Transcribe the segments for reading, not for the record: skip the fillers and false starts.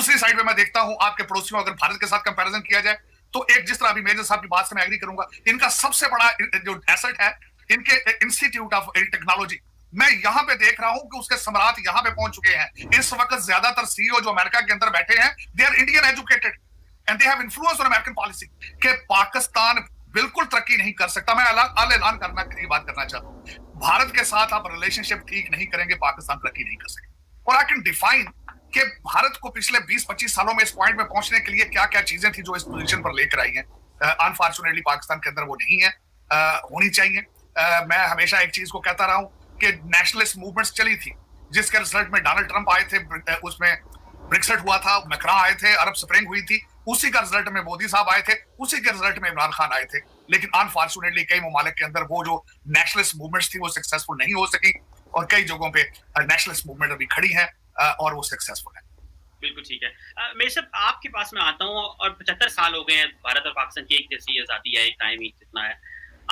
दूसरी साइड में मैं देखता हूं आपके पड़ोसियों, अगर भारत के साथ कंपैरिजन किया जाए तो एक, जिस तरह अभी मेजर साहब की बात से मैं एग्री करूंगा, इनका सबसे बड़ा जो एसेट है इनके इंस्टीट्यूट ऑफ टेक्नोलॉजी। मैं यहां पे देख रहा हूं कि उसके सम्राट यहां पे पहुंच चुके हैं। इस वक्त ज्यादातर सीईओ जो अमेरिका के अंदर बैठे हैं, they are Indian educated and they have influence on American policy. कि पाकिस्तान बिल्कुल तरक्की नहीं कर सकता। मैं ऐलान करना की बात करना चाहता हूं, भारत के साथ आप रिलेशनशिप ठीक नहीं करेंगे, पाकिस्तान तरक्की नहीं कर सकेगा। और आई कैन डिफाइन कि भारत को पिछले 20-25 सालों में इस पॉइंट में पहुंचने के लिए क्या क्या चीजें थी जो इस पोजीशन पर लेकर आई हैं। अनफॉर्चुनेटली पाकिस्तान के अंदर वो नहीं है, होनी चाहिए। मैं हमेशा एक चीज को कहता रहा हूं कि नेशनलिस्ट मूवमेंट्स चली थी, जिसके रिजल्ट में डोनाल्ड ट्रंप आए थे, उसमें ब्रेक्सिट हुआ था, मैक्रा आए थे, अरब स्प्रिंग हुई थी, उसी का रिजल्ट में मोदी साहब आए थे, उसी के रिजल्ट में इमरान खान आए थे। लेकिन अनफॉर्चुनेटली कई ममालिक के अंदर वो जो नेशनलिस्ट मूवमेंट्स थी वो सक्सेसफुल नहीं हो सकी, और कई जगहों पे नेशनलिस्ट मूवमेंट अभी खड़ी है और वो सक्सेसफुल है। बिल्कुल ठीक है। मेरे साहब आपके पास मैं आता हूँ, और 75 साल हो गए हैं भारत और पाकिस्तान की एक जैसी आज़ादी है, एक टाइम ही जितना है।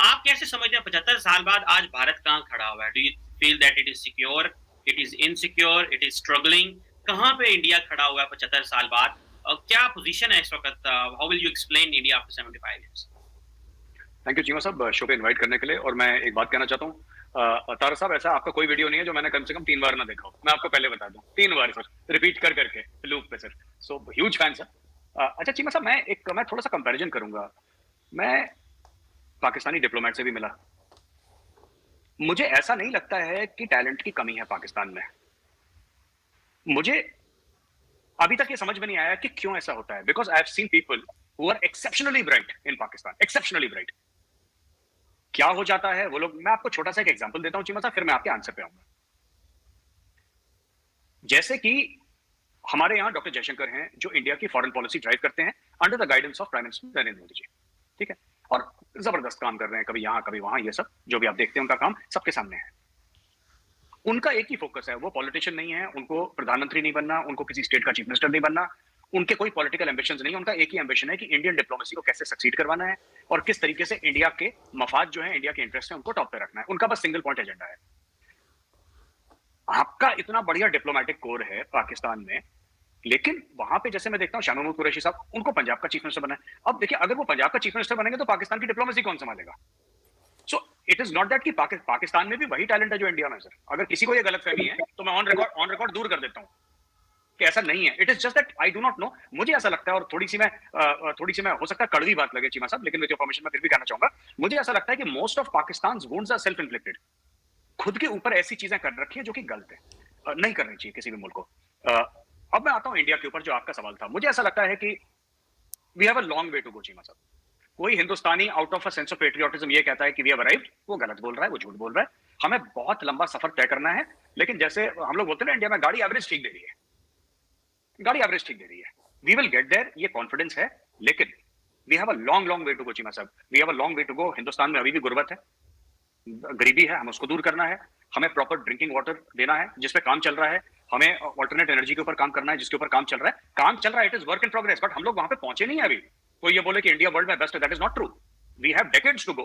आप कैसे समझते हैं 75 साल बाद आज भारत कहाँ खड़ा हुआ है? Do you feel that it is secure, it is insecure, it is struggling? कहाँ पे इंडिया खड़ा हुआ है 75 साल बाद, और क्या पोजीशन है इस वक्त? How will you explain India after 75 years? Thank you Cheema साहब शो पे इनवाइट करने के लिए। और मैं एक बात कहना चाहता हूँ, तारा साहब, ऐसा आपका कोई वीडियो नहीं है जो मैंने कम से कम 3 बार ना देखा हो। मैं आपको पहले बता दूं, 3 बार सर, रिपीट कर करके लूप पे sir. So huge fan sir. अच्छा चीमा साहब, मैं थोड़ा सा कंपैरिजन करूंगा। मैं पाकिस्तानी डिप्लोमेट से भी मिला, मुझे ऐसा नहीं लगता है कि टैलेंट की कमी है पाकिस्तान में। मुझे अभी तक ये समझ में नहीं आया कि क्यों ऐसा होता है, because I have seen people who are exceptionally bright in Pakistan, exceptionally bright. क्या हो जाता है वो लोग, मैं आपको छोटा सा एक एग्जांपल देता हूं चीमा साहब, फिर मैं आपके आंसर पे आऊंगा। जैसे कि हमारे यहां डॉक्टर जयशंकर हैं जो इंडिया की फॉरेन पॉलिसी ड्राइव करते हैं under the guidance of prime minister Narendra Modi ji, ठीक है, और जबरदस्त काम कर रहे हैं, कभी यहां कभी वहां, ये सब जो भी आप देखते हैं उनका काम सबके सामने है। उनका एक ही फोकस है, वो पॉलिटिशियन नहीं है, उनको प्रधानमंत्री नहीं बनना, उनको किसी स्टेट का चीफ मिनिस्टर नहीं बनना, उनके कोई पॉलिटिकल एम्बिशंस नहीं है। उनका एक ही एम्बिशन है कि इंडियन डिप्लोमेसी को कैसे सक्सीड करवाना है और किस तरीके से इंडिया के मफाद जो है, इंडिया के इंटरेस्ट है, उनको टॉप पे रखना है। उनका बस सिंगल पॉइंट एजेंडा है। आपका इतना बढ़िया डिप्लोमेटिक कोर है पाकिस्तान में, लेकिन वहां पे जैसे मैं देखता हूँ शाह महमूद कुरैशी साहब, उनको पंजाब का चीफ मिनिस्टर बना है। अब देखिए, अगर वो पंजाब का चीफ मिनिस्टर बनेंगे तो पाकिस्तान की डिप्लोमेसी कौन संभालेगा? So it is not that कि पाकिस्तान में भी वही टैलेंट है जो इंडिया में सर। अगर किसी को ये गलतफहमी है तो मैं ऑन रिकॉर्ड दूर कर देता हूँ कि ऐसा नहीं है। It is just that I do not know. मुझे ऐसा लगता है, और थोड़ी सी मैं हो सकता है कड़वी बात लगे चीमा साहब, लेकिन विद योर परमिशन मैं फिर भी कहना चाहूंगा, मुझे ऐसा लगता है कि most of Pakistan wounds are self inflicted. खुद के ऊपर ऐसी चीजें कर रखी है जो कि गलत है, नहीं करनी चाहिए किसी भी मुल्क को। अब मैं आता हूं इंडिया के ऊपर, जो आपका सवाल था। मुझे ऐसा लगता है कि we have a long way to go Cheema साहब। कोई हिंदुस्तानी out of a sense of patriotism ये कहता है कि वी हैव अराइव्ड, वो गलत बोल रहा है, वो झूठ बोल रहा है। हमें बहुत लंबा सफर तय करना है। लेकिन जैसे हम लोग बोलते हैं ना, इंडिया में गाड़ी एवरेज ठीक दे रही है, गाड़ी एवरेज ठीक दे रही है। वी विल गेट देयर, ये कॉन्फिडेंस है। लेकिन we have a long long way to go Cheema साहब, we have a long way to go. Hindustan में अभी भी गुर्बत है, गरीबी है, हमें उसको दूर करना है। हमें प्रॉपर ड्रिंकिंग वाटर देना है, जिस पे काम चल रहा है। हमें ऑल्टरनेट एनर्जी के ऊपर काम करना है, जिसके ऊपर काम चल रहा है। काम चल रहा है, it is work in progress, but हम लोग वहां पे पहुंचे नहीं है अभी। कोई ये बोले कि इंडिया वर्ल्ड में बेस्ट है, that is not true. We have decades to go,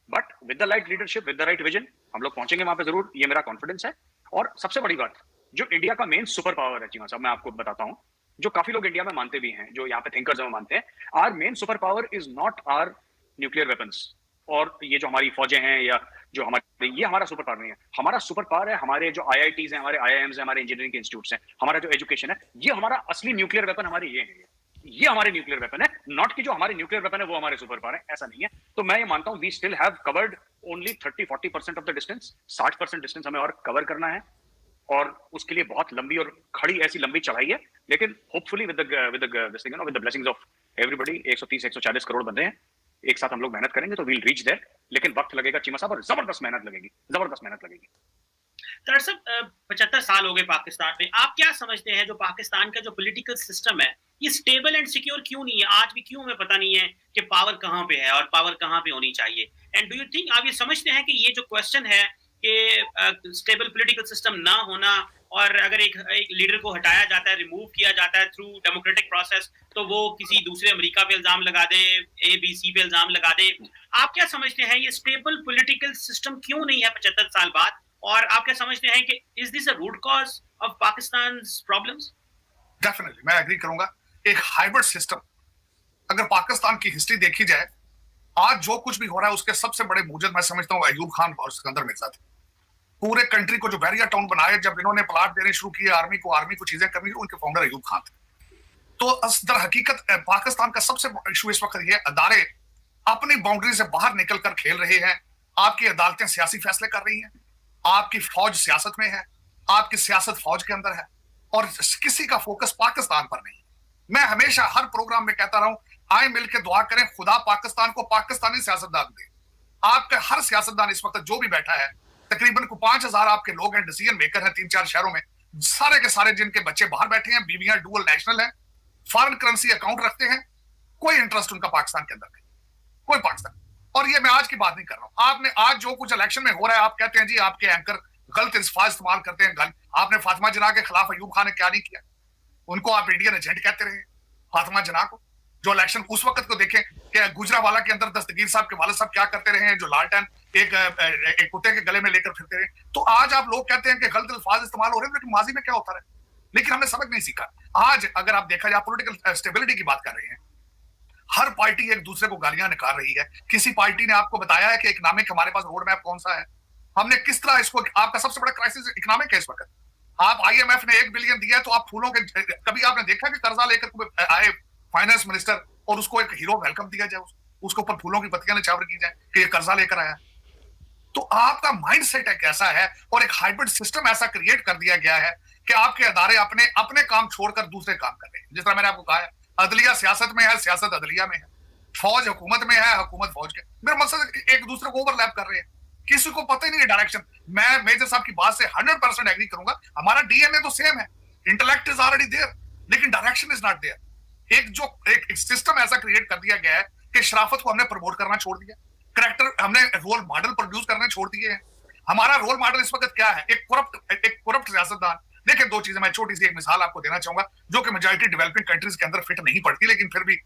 but with the right leadership, with the right vision, हम लोग पहुंचेंगे वहां पे जरूर, ये मेरा कॉन्फिडेंस है। और सबसे बड़ी बात, जो इंडिया का मेन सुपर पावर है चीमा साहब, मैं आपको बताता हूं, जो काफी लोग इंडिया में मानते भी हैं, जो यहाँ पे थिंकर्स हैं वो मानते हैं, our main super power is not our nuclear weapons और ये जो हमारी फौजें हैं, या जो हमारे, ये हमारा सुपर पावर नहीं है। हमारा सुपर पावर है हमारे जो आईआईटीज हैं, हमारे आईआईएम्स हैं, हमारे इंजीनियरिंग के इंस्टीट्यूट्स हैं, हमारा जो एजुकेशन है, ये हमारा असली न्यूक्लियर वेपन हमारे ये है। ये हमारे न्यूक्लियर वेपन है, नॉट कि जो हमारे न्यूक्लियर वेपन है वो हमारे सुपर पावर है, ऐसा नहीं है। तो मैं ये मानता हूं we still have covered only 30-40% of the distance. 60% distance हमें और कवर करना है, और उसके लिए बहुत लंबी और खड़ी ऐसी लंबी चढ़ाई है। लेकिन hopefully with the blessings of everybody, 130-140 crore बंदे हैं, एक साथ हम लोग मेहनत करेंगे तो वील रीच देयर। लेकिन वक्त लगेगा चीमा साहब, और जबरदस्त मेहनत लगेगी, जबरदस्त मेहनत लगेगी। दरअसल 75 साल हो गए पाकिस्तान में, आप क्या समझते हैं जो पाकिस्तान का जो पॉलिटिकल सिस्टम है, ये स्टेबल एंड सिक्योर क्यों नहीं है? आज भी क्यों हमें पता नहीं है कि पावर कहाँ पे है और पावर कहाँ पे होनी चाहिए? एंड डू यू थिंक, आप ये समझते हैं कि ये जो क्वेश्चन है कि स्टेबल पॉलिटिकल सिस्टम ना होना, और अगर एक लीडर को हटाया जाता है, रिमूव किया जाता है थ्रू डेमोक्रेटिक प्रोसेस, तो वो किसी दूसरे अमेरिका पे इल्जाम लगा दे, ABC पे इल्जाम लगा दे, आप क्या समझते हैं ये स्टेबल पॉलिटिकल सिस्टम क्यों नहीं है 75 साल बाद? और आप क्या समझते हैं कि is this a root cause of Pakistan's problems? Definitely मैं एग्री करूंगा। एक हाइब्रिड सिस्टम, अगर पाकिस्तान की हिस्ट्री देखी जाए, आज जो कुछ भी हो रहा है उसके सबसे बड़े मूजद मैं समझता हूँ अयूब खान और सिकंदर मिर्जा थे। पूरे कंट्री को जो बैरियर टाउन बनाए, जब इन्होंने प्लाट देने शुरू किए आर्मी को चीजें करनी, उनके फाउंडर अयूब खान थे। तो दर हकीकत पाकिस्तान का सबसे बड़ा इशू इस वक्त ये, अदारे अपनी बाउंड्री से बाहर निकलकर खेल रहे हैं। आपकी अदालतें सियासी फैसले कर रही हैं, आपकी फौज सियासत में है, आपकी सियासत फौज के अंदर है, और किसी का फोकस पाकिस्तान पर नहीं। मैं हमेशा हर प्रोग्राम में कहता रहा हूं, आए मिलकर दुआ करें खुदा पाकिस्तान को पाकिस्तानी सियासतदान दे। आपका हर सियासतदान इस वक्त जो भी बैठा है, तकरीबन को 5,000 आपके लोग हैं, डिसीजन मेकर हैं 3-4 शहरों में, सारे के सारे जिनके बच्चे बाहर बैठे हैं, बीवियां डुअल नेशनल हैं, फॉरेन करेंसी अकाउंट रखते हैं, कोई इंटरेस्ट उनका पाकिस्तान के अंदर नहीं, कोई पाकिस्तान। और ये मैं आज की बात नहीं कर रहा हूं, आपने आज जो कुछ इलेक्शन में हो रहा है, आप कहते हैं जी आपके एंकर गलत अल्फाज इस्तेमाल करते हैं। आपने फातिमा जिन्ना के खिलाफ अयूब खान ने क्या नहीं किया, उनको आप इंडियन एजेंट कहते रहे। फातिमा जिन्ना को जो इलेक्शन उस वक्त को देखें कि गुजरावाला के अंदर दस्तगीर साहब के वालिद साहब क्या करते रहे हैं, जो लालटेन एक कुत्ते के गले में लेकर फिरते रहे। तो आज आप लोग कहते हैं कि गलत अल्फाज इस्तेमाल हो रहे हैं, लेकिन माजी में क्या होता रहा, लेकिन हमने सबक नहीं सीखा। आज अगर आप देखा जाए, पॉलिटिकल स्टेबिलिटी की बात कर रहे हैं, हर पार्टी एक दूसरे को गालियां निकाल रही है। किसी पार्टी ने आपको बताया है कि इकोनॉमिक हमारे पास रोड मैप कौन सा है, हमने किस तरह इसको, आपका सबसे बड़ा क्राइसिस इकोनॉमिक है इस वक्त। आप IMF ने 1 बिलियन दिया, तो आप फूलों के, कभी आपने देखा कि कर्जा लेकर आए फाइनेंस मिनिस्टर और उसको एक हीरो वेलकम दिया जाए, उसके ऊपर फूलों की पत्तियां निछावर की जाए कि ये कर्जा लेकर आया। तो आपका माइंडसेट एक ऐसा है, और एक हाइब्रिड सिस्टम ऐसा क्रिएट कर दिया गया है कि आपके अदारे अपने अपने काम छोड़कर दूसरे काम कर रहे हैं। जिस तरह मैंने आपको कहा है, अदलिया सियासत में है, सियासत अदलिया में है, फौज हुकूमत में है, हुकूमत फौज के। मेरा मकसद एक दूसरे को ओवरलैप कर रहे हैं, किसी को पता ही नहीं है डायरेक्शन। मैं मेजर साहब की बात से 100% एग्री करूंगा। हमारा DNA तो सेम है, इंटेलेक्ट इज ऑलरेडी देयर, लेकिन डायरेक्शन इज नॉट देयर। एक सिस्टम ऐसा क्रिएट कर दिया गया है कि शराफत को हमने प्रमोट करना छोड़ दिया, करेक्टर हमने रोल मॉडल प्रोड्यूस करने छोड़ दिए हैं। हमारा रोल मॉडल इस वक्त क्या है, एक करप्ट सियासतदान। देखिए, 2 चीजें मैं छोटी सी एक मिसाल आपको देना चाहूंगा, जो कि मेजॉरिटी डेवलपिंग कंट्रीज के अंदर फिट नहीं पड़ती, लेकिन फिर भी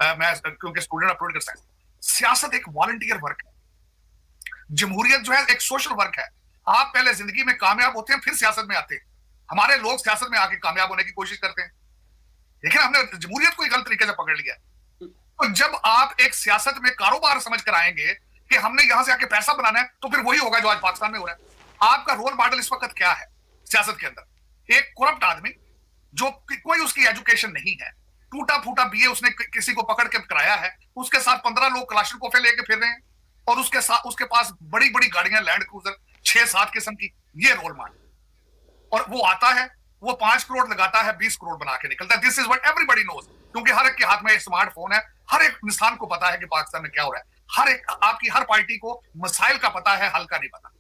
मैं क्योंकि स्टूडेंट ऑफ पॉलिटिकल साइंस, सियासत एक वॉलंटियर वर्क है, जमहूरियत जो है एक सोशल वर्क है। आप पहले जिंदगी में कामयाब होते हैं, फिर सियासत में आते हैं। हमारे लोग सियासत में आके कामयाब होने की कोशिश करते हैं, लेकिन हमने जमहूरियत को गलत तरीके से पकड़ लिया। तो जब आप एक सियासत में कारोबार समझ कर आएंगे कि हमने यहां से आके पैसा बनाना है, तो फिर वही होगा जो आज पाकिस्तान में हो रहा है। आपका रोल मॉडल इस वक्त क्या है सियासत के अंदर? एक करप्ट आदमी, जो कोई उसकी एजुकेशन नहीं है, टूटा फूटा BA उसने किसी को पकड़ के कराया है, उसके साथ 15 लोग कलाशनिकोव लेके फिर रहे हैं, और उसके साथ उसके पास बड़ी बड़ी गाड़ियां, लैंड क्रूजर 6-7 किस्म की। ये रोल मॉडल। और वो आता है, वो 5 करोड़ लगाता है, 20 करोड़ बना के निकलता है। This is what everybody knows, क्योंकि हर एक के हाथ में एक स्मार्टफोन है। हर एक इंसान को पता है कि पाकिस्तान में क्या हो रहा है। हर एक, आपकी हर पार्टी को मसाइल का पता है, हल का नहीं पता।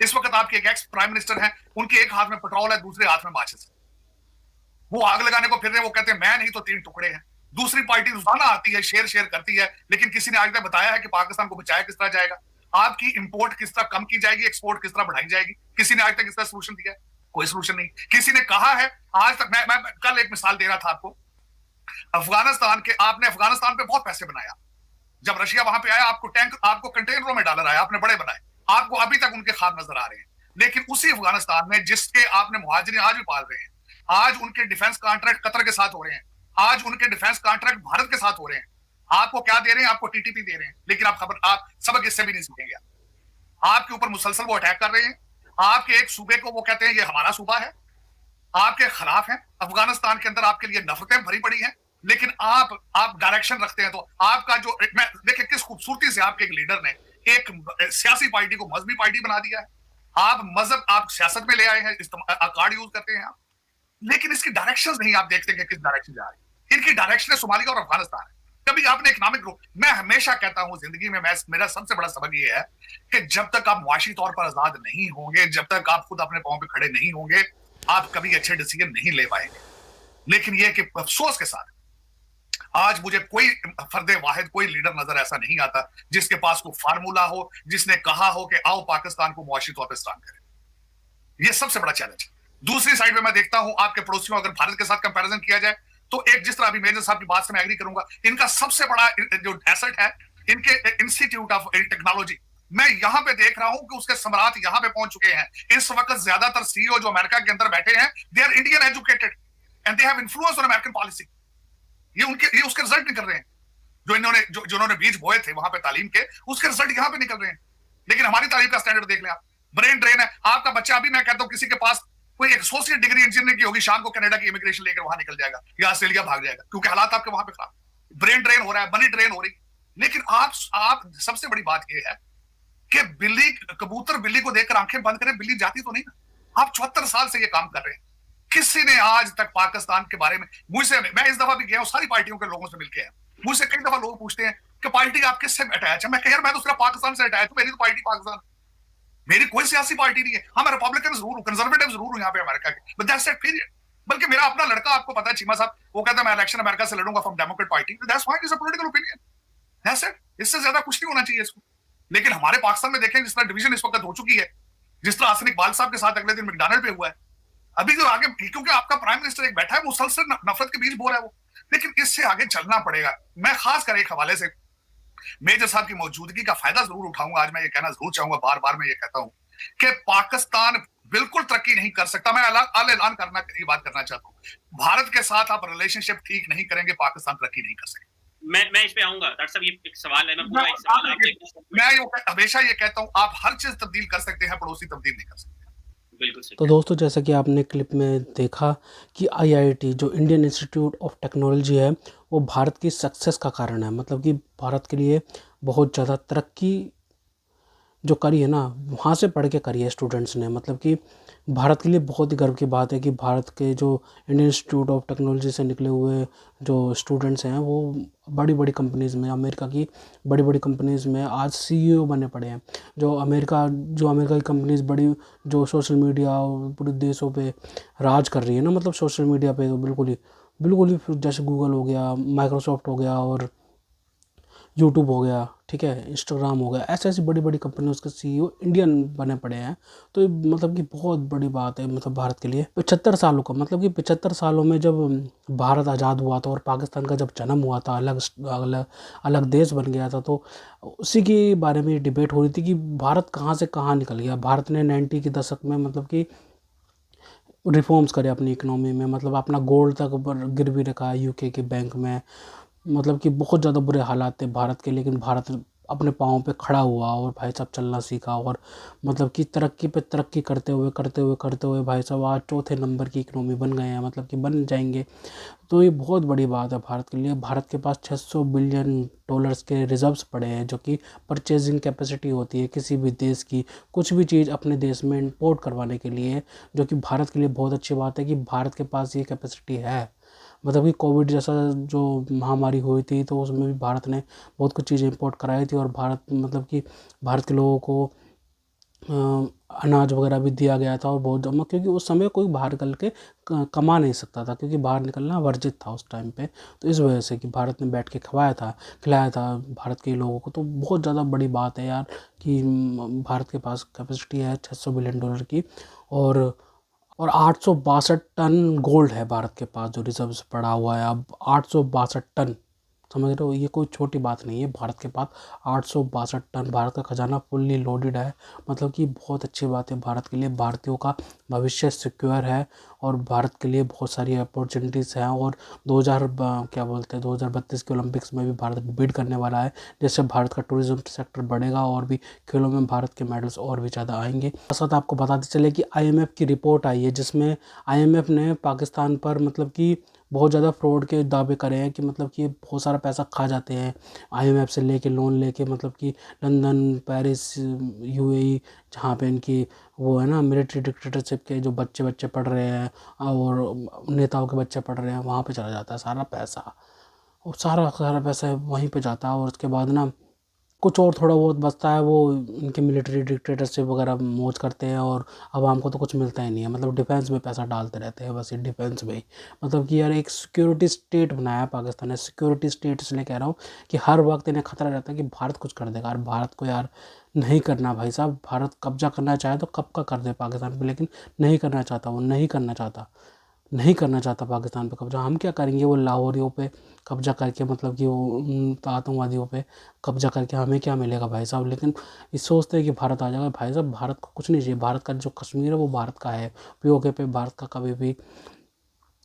इस वक्त आपके एक एक्स प्राइम मिनिस्टर हैं, उनके एक हाथ में पेट्रोल है, दूसरे हाथ में माचिस है। वो आग लगाने को फिर रहे हैं, वो कहते हैं मैं नहीं तो 3 टुकड़े हैं। दूसरी पार्टी रोजाना आती है, शेयर करती है, लेकिन किसी ने आज तक बताया है कि पाकिस्तान को बचाया किस तरह जाएगा, आपकी इंपोर्ट किस तरह कम की जाएगी, एक्सपोर्ट किस तरह बढ़ाई जाएगी? किसी ने आज तक इसका सोल्यूशन दिया? कोई सोल्यूशन नहीं। किसी ने कहा है आज तक? मैं कल एक मिसाल दे रहा था आपको, अफगानिस्तान के, आपने अफगानिस्तान पे बहुत पैसे बनाया। जब रशिया वहां पे आया, आपको टैंक, आपको कंटेनरों में डॉलर आया, आपने बड़े बनाए, आपको अभी तक उनके ख्वाब नजर आ रहे हैं। लेकिन उसी अफगानिस्तान में जिसके आपने मुहाजिरीन आज भी पाल रहे हैं, आज उनके डिफेंस कॉन्ट्रैक्ट कतर के साथ हो रहे हैं, आज उनके डिफेंस कॉन्ट्रैक्ट भारत के साथ हो रहे हैं। आपको क्या दे रहे हैं? आपको TTP दे रहे हैं, लेकिन आप सबक इससे भी नहीं सीखेंगे। आपके ऊपर मुसलसल वो अटैक कर रहे हैं, आपके एक सूबे को वो कहते हैं ये हमारा सूबा है, आपके खिलाफ है। अफगानिस्तान के अंदर आपके लिए नफरतें भरी पड़ी हैं, लेकिन आप डायरेक्शन रखते हैं। तो आपका जो, मैं देखिए किस खूबसूरती से आपके एक लीडर ने एक सियासी पार्टी को मजहबी पार्टी बना दिया है। आप मजहब, आप सियासत में ले आए हैं, कार्ड यूज करते हैं आप, लेकिन इसकी डायरेक्शंस नहीं आप देखते कि किस डायरेक्शन जा रही है। इनकी डायरेक्शन है सोमालिया और अफगानिस्तान है। कभी आपने इकोनॉमिक ग्रोथ, मैं हमेशा कहता हूं जिंदगी में, मेरा सबसे बड़ा सबक ये है कि जब तक आप मुआशी तौर पर आजाद नहीं होंगे, जब तक आप खुद अपने पांव पे खड़े नहीं होंगे, आप कभी अच्छे डिसीजन नहीं ले पाएंगे। लेकिन यह कि अफसोस के साथ आज मुझे कोई फर्दे वाहिद, कोई लीडर नजर ऐसा नहीं आता जिसके पास कोई फार्मूला हो, जिसने कहा हो कि आओ पाकिस्तान को मुआशी तौर पर स्ट्रांग करें। यह सबसे बड़ा चैलेंज है। दूसरी साइड में मैं देखता हूं आपके पड़ोसियों, अगर भारत के साथ कंपैरिजन किया जाए, तो एक, जिस तरह अभी मेजर साहब की बात से मैं एग्री करूंगा, इनका सबसे बड़ा जो एसेट है इनके इंस्टीट्यूट ऑफ टेक्नोलॉजी। मैं यहां पे देख रहा हूं कि उसके सम्राट यहां पे पहुंच चुके हैं। इस वक्त ज्यादातर CEO जो अमेरिका के अंदर बैठे हैं, they are Indian educated. And they have influence on American policy. ये उसके रिजल्ट निकल रहे हैं। जो इन्होंने बीज बोए थे वहां पे तालीम के, उसके रिजल्ट यहाँ पे निकल रहे हैं। लेकिन हमारी तालीम का स्टैंडर्ड देख लें आप, ब्रेन ड्रेन है। आपका बच्चा अभी, मैं कहता हूँ, किसी के पास कोई एसोसिएट डिग्री इंजीनियरिंग की होगी, शाम को कनाडा की इमिग्रेशन लेकर वहां निकल जाएगा या ऑस्ट्रेलिया भाग जाएगा, क्योंकि हालात आपके वहां पे खराब, ब्रेन ड्रेन हो रहा है, मनी ड्रेन हो रही। लेकिन आप सबसे बड़ी बात यह है कि कबूतर बिल्ली को देखकर आंखें बंद करें, बिल्ली जाती तो नहीं ना। आप 74 साल से ये काम कर रहे हैं, किसी ने आज तक पाकिस्तान के बारे में मुझसे, मैं इस दफा भी गया हूं, सारी पार्टियों के लोगों से मिलके आया, मुझसे कई दफा लोग पूछते हैं कि पार्टी आप किससे अटैच है। मैं यार, मैं तो सिर्फ पाकिस्तान से अटैच हूं, मेरी तो पार्टी पाकिस्तान, मेरी कोई सियासी पार्टी नहीं है। हाँ, मैं रिपब्लिकन जरूर हूँ, कंजर्वेटिव जरूर हूँ यहाँ पे अमेरिका के, बट दैट्स इट, पीरियड। बल्कि मेरा अपना लड़का, आपको पता है, चीमा साहब, वो कहता है मैं इलेक्शन अमेरिका से लड़ूंगा from Democrat party, that's fine, it's a political opinion, that's it. इससे ज्यादा कुछ नहीं होना चाहिए इसको। लेकिन हमारे पाकिस्तान में देखें, जिस तरह डिवीजन इस वक्त हो चुकी है, जिस तरह हसन इकबाल साहब के साथ अगले दिन मैकडॉनल्ड पे हुआ है, अभी तो आगे, क्योंकि आपका प्राइम मिनिस्टर एक बैठा है, मुसलसल नफरत के बीच बोल रहा है वो। लेकिन इससे आगे चलना पड़ेगा। मैं खास कर एक हवाले से मेजर साहब की मौजूदगी का फायदा जरूर उठाऊंगा। आज मैं ये कहना जरूर चाहूंगा, बार बार मैं ये कहता हूं कि पाकिस्तान बिल्कुल तरक्की नहीं कर सकता। मैं ऐलान करना, ये बात करना चाहता हूं, भारत के साथ आप रिलेशनशिप ठीक नहीं करेंगे, पाकिस्तान तरक्की नहीं कर सकेगा। मैं इस पे आऊंगा डॉक्टर साहब, ये एक सवाल है, मैं पूरा एक सवाल मैं हमेशा ये कहता हूं, आप हर चीज तब्दील कर सकते हैं, पड़ोसी तब्दील नहीं कर सकते। तो दोस्तों, जैसा कि आपने क्लिप में देखा कि आईआईटी जो इंडियन इंस्टीट्यूट ऑफ टेक्नोलॉजी है, वो भारत की सक्सेस का कारण है। मतलब कि भारत के लिए बहुत ज़्यादा तरक्की जो करी है ना, वहाँ से पढ़ के करी है स्टूडेंट्स ने। मतलब कि भारत के लिए बहुत ही गर्व की बात है कि भारत के जो इंडियन इंस्टीट्यूट ऑफ टेक्नोलॉजी से निकले हुए जो स्टूडेंट्स हैं, वो बड़ी बड़ी कंपनीज़ में, अमेरिका की बड़ी बड़ी कंपनीज़ में आज सीईओ बने पड़े हैं। जो अमेरिका की कंपनीज़ बड़ी, जो सोशल मीडिया और पूरे देशों पे राज कर रही है ना, मतलब सोशल मीडिया पे तो बिल्कुल ही जैसे गूगल हो गया, माइक्रोसॉफ्ट हो गया और यूट्यूब हो गया, ठीक है, इंस्टाग्राम हो गया, ऐसी बड़ी बड़ी कंपनी उसके सीईओ इंडियन बने पड़े हैं। तो ये मतलब कि बहुत बड़ी बात है, मतलब भारत के लिए 75 सालों का, मतलब कि 75 सालों में जब भारत आज़ाद हुआ था और पाकिस्तान का जब जन्म हुआ था, अलग देश बन गया था, तो उसी के बारे में डिबेट हो रही थी कि भारत कहाँ से कहाँ निकल गया। भारत ने 90 के दशक में मतलब कि रिफॉर्म्स करे अपनी इकोनॉमी में, मतलब अपना गोल्ड तक गिरवी रखा यूके के बैंक में। मतलब कि बहुत ज़्यादा बुरे हालात थे भारत के, लेकिन भारत अपने पाँव पे खड़ा हुआ और भाई साहब चलना सीखा। और मतलब कि तरक्की पे तरक्की करते हुए भाई साहब आज चौथे नंबर की इकनॉमी बन गए हैं, मतलब कि बन जाएंगे। तो ये बहुत बड़ी बात है भारत के लिए। भारत के पास $600 बिलियन के रिजर्व्स पड़े हैं, जो कि परचेजिंग कैपेसिटी होती है किसी भी देश की, कुछ भी चीज़ अपने देश में इंपोर्ट करवाने के लिए, जो कि भारत के लिए बहुत अच्छी बात है कि भारत के पास ये कैपेसिटी है। मतलब कि कोविड जैसा जो महामारी हुई थी, तो उसमें भी भारत ने बहुत कुछ चीज़ें इंपोर्ट कराई थी, और मतलब कि भारत के लोगों को अनाज वगैरह भी दिया गया था। और बहुत जमा, क्योंकि उस समय कोई बाहर निकल के कमा नहीं सकता था, क्योंकि बाहर निकलना वर्जित था उस टाइम पे। तो इस वजह से कि भारत ने बैठ के खिलाया था भारत के लोगों को। तो बहुत ज़्यादा बड़ी बात है यार कि भारत के पास कैपेसिटी है $600 बिलियन की, और 862 टन गोल्ड है भारत के पास जो रिजर्व्स पड़ा हुआ है। अब 862 टन, समझ रहे हो, ये कोई छोटी बात नहीं है। भारत के पास 862 टन, भारत का खजाना फुल्ली लोडेड है। मतलब कि बहुत अच्छी बात है भारत के लिए। भारतीयों का भविष्य सिक्योर है और भारत के लिए बहुत सारी अपॉर्चुनिटीज़ हैं। और 2032 के ओलंपिक्स में भी भारत बिड करने वाला है, जिससे भारत का टूरिज्म सेक्टर बढ़ेगा और भी खेलों में भारत के मेडल्स और भी ज़्यादा आएंगे। साथ साथ आपको बताते चले कि IMF की रिपोर्ट आई है, जिसमें IMF ने पाकिस्तान पर मतलब कि बहुत ज़्यादा फ्रॉड के दावे करे हैं कि मतलब कि बहुत सारा पैसा खा जाते हैं IMF से लेके, लोन लेके। मतलब कि लंदन, पेरिस, UAE, जहाँ पे इनकी वो है ना मिलिट्री डिक्टेटरशिप के जो बच्चे पढ़ रहे हैं और नेताओं के बच्चे पढ़ रहे हैं, वहाँ पे चला जाता है सारा पैसा। और सारा पैसा वहीं पे जाता है, और उसके बाद ना कुछ और थोड़ा बहुत बचता है, वो इनके मिलिट्री डिक्टेटरशिप वगैरह मौज करते हैं, और आवाम को तो कुछ मिलता ही नहीं है। मतलब डिफेंस में पैसा डालते रहते हैं बस, ये डिफेंस में ही। मतलब कि यार एक सिक्योरिटी स्टेट बनाया है पाकिस्तान ने। सिक्योरिटी स्टेट इसलिए कह रहा हूँ कि हर वक्त इन्हें खतरा रहता है कि भारत कुछ कर देगा। और भारत को यार नहीं करना भाई साहब। भारत कब्जा करना चाहे तो कब का कर दे पाकिस्तान पर, लेकिन नहीं करना चाहता, वो नहीं करना चाहता पाकिस्तान पे कब्जा। हम क्या करेंगे, वो लाहौरियों पे कब्जा करके, मतलब कि वो आतंकवादियों पे कब्जा करके हमें क्या मिलेगा भाई साहब। लेकिन ये सोचते हैं कि भारत आ जाएगा। भाई साहब भारत को कुछ नहीं चाहिए। भारत का जो कश्मीर है वो भारत का है। POK पे भारत का कभी भी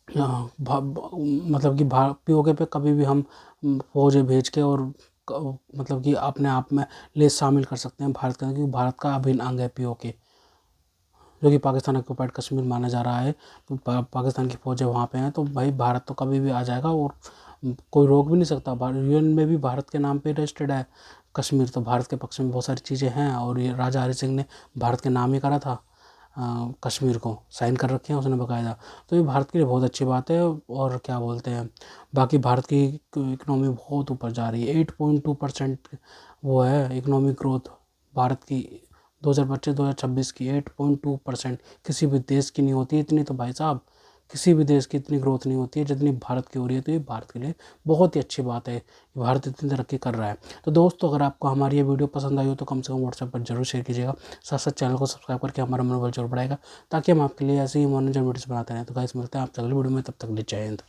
मतलब कि पीओके पे कभी भी हम फौजें भेज के और मतलब कि अपने आप में ले शामिल कर सकते हैं भारत का, क्योंकि भारत का अभिन्न अंग है पीओके, जो कि पाकिस्तान ऑक्युपाइड कश्मीर माना जा रहा है। तो पाकिस्तान की फौजें वहाँ पे हैं, तो भाई भारत तो कभी भी आ जाएगा और कोई रोक भी नहीं सकता। यूएन में भी भारत के नाम पे रजिस्टर्ड है कश्मीर, तो भारत के पक्ष में बहुत सारी चीज़ें हैं। और ये राजा हरि सिंह ने भारत के नाम ही करा था कश्मीर को, साइन कर रखे हैं उसने बाकायदा। तो ये भारत के लिए बहुत अच्छी बात है। और क्या बोलते हैं, बाकी भारत की इकनॉमी बहुत ऊपर जा रही है, 8.2% वो है इकनॉमिक ग्रोथ भारत की 2025-2026 की 8.2%। किसी भी देश की नहीं होती इतनी, तो भाई साहब किसी भी देश की इतनी ग्रोथ नहीं होती है जितनी भारत की हो रही है। तो ये भारत के लिए बहुत ही अच्छी बात है, भारत इतनी तरक्की कर रहा है। तो दोस्तों, अगर आपको हमारी ये वीडियो पसंद आई हो तो कम से कम व्हाट्सएप पर जरूर शेयर कीजिएगा। साथ साथ चैनल को सब्सक्राइब करके हमारा मनोबल जरूर बढ़ाएगा, ताकि हम आपके लिए ऐसे ही मनोरंजन वीडियोस बनाते रहें। तो गाइस, मिलते हैं आपसे अगली वीडियो में, तब तक के लिए जय हिंद।